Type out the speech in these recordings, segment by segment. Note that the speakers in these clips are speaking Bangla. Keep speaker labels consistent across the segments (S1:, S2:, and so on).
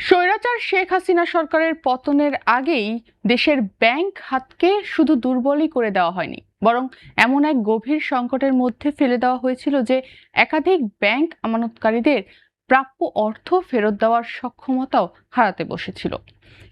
S1: স্বৈরাচার শেখ হাসিনা সরকারের পতনের আগেই দেশের ব্যাংক খাতকে শুধু দুর্বলই করে দেওয়া হয়নি, বরং এমন এক গভীর সংকটের মধ্যে ফেলে দেওয়া হয়েছিল যে একাধিক ব্যাংক আমানতকারীদের প্রাপ্য অর্থ ফেরত দেওয়ার সক্ষমতাও হারাতে বসেছিল।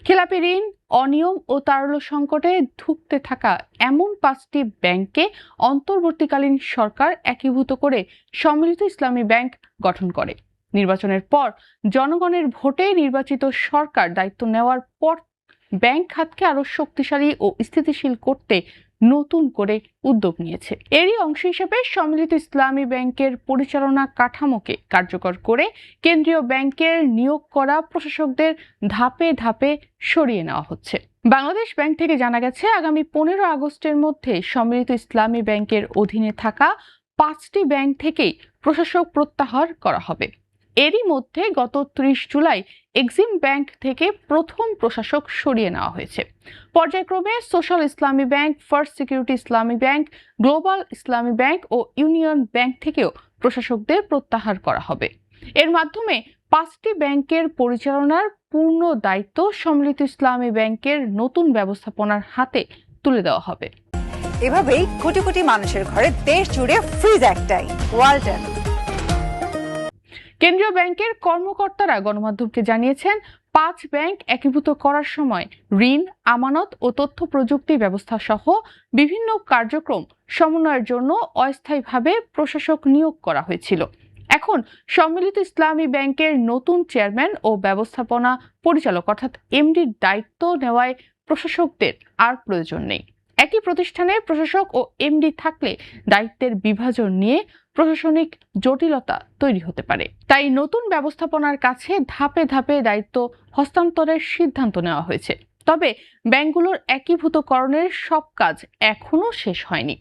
S1: খেলাপি ঋণ, অনিয়ম ও তারল্য সংকটে ধুঁকতে থাকা এমন 5টি ব্যাংককে অন্তর্বর্তীকালীন সরকার একীভূত করে সম্মিলিত ইসলামী ব্যাংক গঠন করে। নির্বাচনের পর জনগণের ভোটে নির্বাচিত সরকার দায়িত্ব নেওয়ার পর ব্যাংক খাতকে আরো শক্তিশালী ও স্থিতিশীল করতে নতুন করে উদ্যোগ নিয়েছে। এরই অংশ হিসেবে সম্মিলিত ইসলামী ব্যাংকের পরিচালনা কাঠামোকে কার্যকর করে কেন্দ্রীয় ব্যাংকের নিয়োগ করা প্রশাসকদের ধাপে ধাপে সরিয়ে নেওয়া হচ্ছে। বাংলাদেশ ব্যাংক থেকে জানা গেছে, আগামী 15 আগস্টের মধ্যে সম্মিলিত ইসলামী ব্যাংকের অধীনে থাকা 5টি ব্যাংক থেকেই প্রশাসক প্রত্যাহার করা হবে। এরই মধ্যে গত 30 জুলাই এক্সিম ব্যাংক থেকে প্রথম প্রশাসক সরিয়ে নেওয়া হয়েছে। পর্যায়ক্রমে সোশ্যাল ইসলামী ব্যাংক, ফার্স্ট সিকিউরিটি ইসলামী ব্যাংক, গ্লোবাল ইসলামী ব্যাংক ও ইউনিয়ন ব্যাংক থেকেও প্রশাসকদের প্রত্যাহার করা হবে। এর মাধ্যমে 5টি ব্যাংকের পরিচালনার পূর্ণ দায়িত্ব সম্মিলিত ইসলামী ব্যাংকের নতুন ব্যবস্থাপনার হাতে তুলে দেওয়া হবে।
S2: এভাবেই কোটি কোটি মানুষের ঘরে দেশ জুড়ে ফ্রিজ একটাই, ওয়ালটন।
S1: কেন্দ্রীয় ব্যাংকের কর্মকর্তারা গণমাধ্যমকে জানিয়েছেন, 5 ব্যাংক একীভূত করার সময় ঋণ, আমানত ও তথ্য প্রযুক্তি ব্যবস্থা সহ বিভিন্ন কার্যক্রম সমন্বয়ের জন্য অস্থায়ীভাবে প্রশাসক নিয়োগ করা হয়েছিল। এখন সম্মিলিত ইসলামী ব্যাংকের নতুন চেয়ারম্যান ও ব্যবস্থাপনা পরিচালক অর্থাৎ এমডির দায়িত্ব নেওয়ায় প্রশাসকদের আর প্রয়োজন নেই। একই প্রতিষ্ঠানে প্রশাসক ও এমডি থাকলে দায়িত্বের বিভাজন নিয়ে প্রশাসনিক জটিলতা তৈরি হতে পারে। তাই নতুন ব্যবস্থাপনার কাছে ধাপে ধাপে দায়িত্ব হস্তান্তরের সিদ্ধান্ত নেওয়া হয়েছে। তবে ব্যাংকগুলোর একীভূতকরণের সব কাজ এখনো শেষ হয়নি।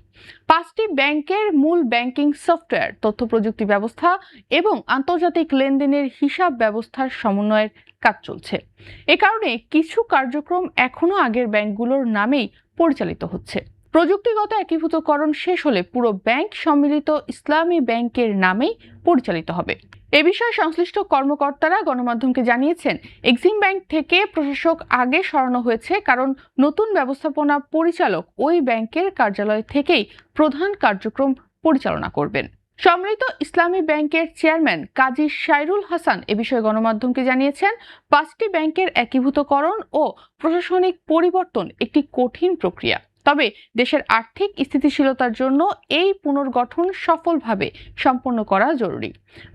S1: 5টি ব্যাংকের মূল ব্যাংকিং সফটওয়্যার, তথ্য প্রযুক্তি ব্যবস্থা এবং আন্তর্জাতিক লেনদেনের হিসাব ব্যবস্থার সমন্বয়ের কাজ চলছে। এ কারণে কিছু কার্যক্রম এখনো আগের ব্যাংকগুলোর নামেই পরিচালিত হচ্ছে। প্রযুক্তিগত একীভূতকরণ শেষ হলে পুরো ব্যাংক সম্মিলিত ইসলামী ব্যাংকের নামেই পরিচালিত হবে। এ বিষয়ে সংশ্লিষ্ট কর্মকর্তারা গণমাধ্যমকে জানিয়েছেন, এক্সিম ব্যাংক থেকে প্রশাসক আগে সরানো হয়েছে কারণ নতুন ব্যবস্থাপনা পরিচালক ওই ব্যাংকের কার্যালয় থেকেই প্রধান কার্যক্রম পরিচালনা করবেন। সম্মিলিত ইসলামী ব্যাংকের চেয়ারম্যান কাজী শাইরুল হাসান এ বিষয়ে গণমাধ্যমকে জানিয়েছেন, 5টি ব্যাংকের একীভূতকরণ ও প্রশাসনিক পরিবর্তন একটি কঠিন প্রক্রিয়া। তবে দেশের আর্থিক স্থিতিশীলতার জন্য এই পুনর্গঠন সফলভাবে সম্পন্ন করা জরুরি।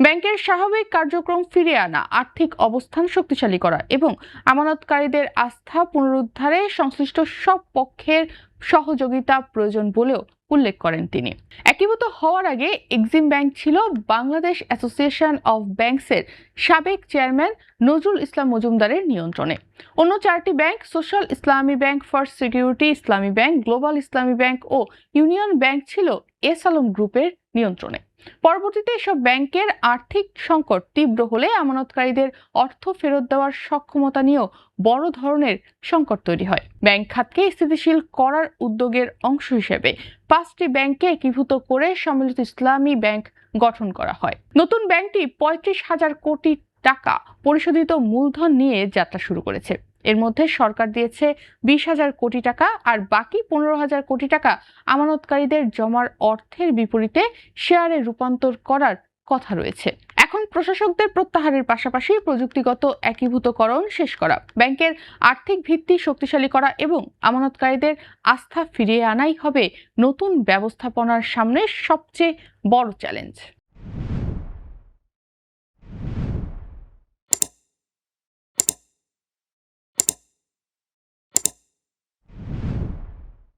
S1: ব্যাংকের স্বাভাবিক কার্যক্রম ফিরিয়ে আনা, আর্থিক অবস্থান শক্তিশালী করা এবং আমানতকারীদের আস্থা পুনরুদ্ধারে সংশ্লিষ্ট সব পক্ষের সহযোগিতা প্রয়োজন বলেও উল্লেখ করেন তিনি। একীভূত হওয়ার আগে এক্সিম ব্যাংক ছিল বাংলাদেশ অ্যাসোসিয়েশন অফ ব্যাংকসের সাবেক চেয়ারম্যান নজরুল ইসলাম মজুমদারের নিয়ন্ত্রণে। অন্য 4টি ব্যাংক, সোশ্যাল ইসলামী ব্যাংক, ফার্স্ট সিকিউরিটি ইসলামী ব্যাংক, গ্লোবাল ইসলামী ব্যাংক ও ইউনিয়ন ব্যাংক ছিল এস আলম গ্রুপের নিয়ন্ত্রণে। পরবর্তীতে এসব ব্যাংকের আর্থিক সংকট তীব্র হলে আমানতকারীদের অর্থ ফেরত দেওয়ার সক্ষমতা নিয়েও বড় ধরনের সংকট তৈরি হয়। ব্যাংক খাতকে স্থিতিশীল করার উদ্যোগের অংশ হিসেবে 5টি ব্যাংককে একীভূত করে সম্মিলিত ইসলামী ব্যাংক গঠন করা হয়। নতুন ব্যাংকটি 35,000 কোটি টাকা পরিশোধিত মূলধন নিয়ে যাত্রা শুরু করেছে। এর মধ্যে সরকার দিয়েছে 20,000 কোটি টাকা আর বাকি 15,000 কোটি টাকা আমানতকারীদের জমার অর্থের বিপরীতে শেয়ারে রূপান্তর করার কথা রয়েছে। এখন প্রশাসকদের প্রত্যাহারের পাশাপাশি প্রযুক্তিগত একীভূতকরণ শেষ করা, ব্যাংকের আর্থিক ভিত্তি শক্তিশালী করা এবং আমানতকারীদের আস্থা ফিরিয়ে আনাই হবে নতুন ব্যবস্থাপনার সামনে সবচেয়ে বড় চ্যালেঞ্জ।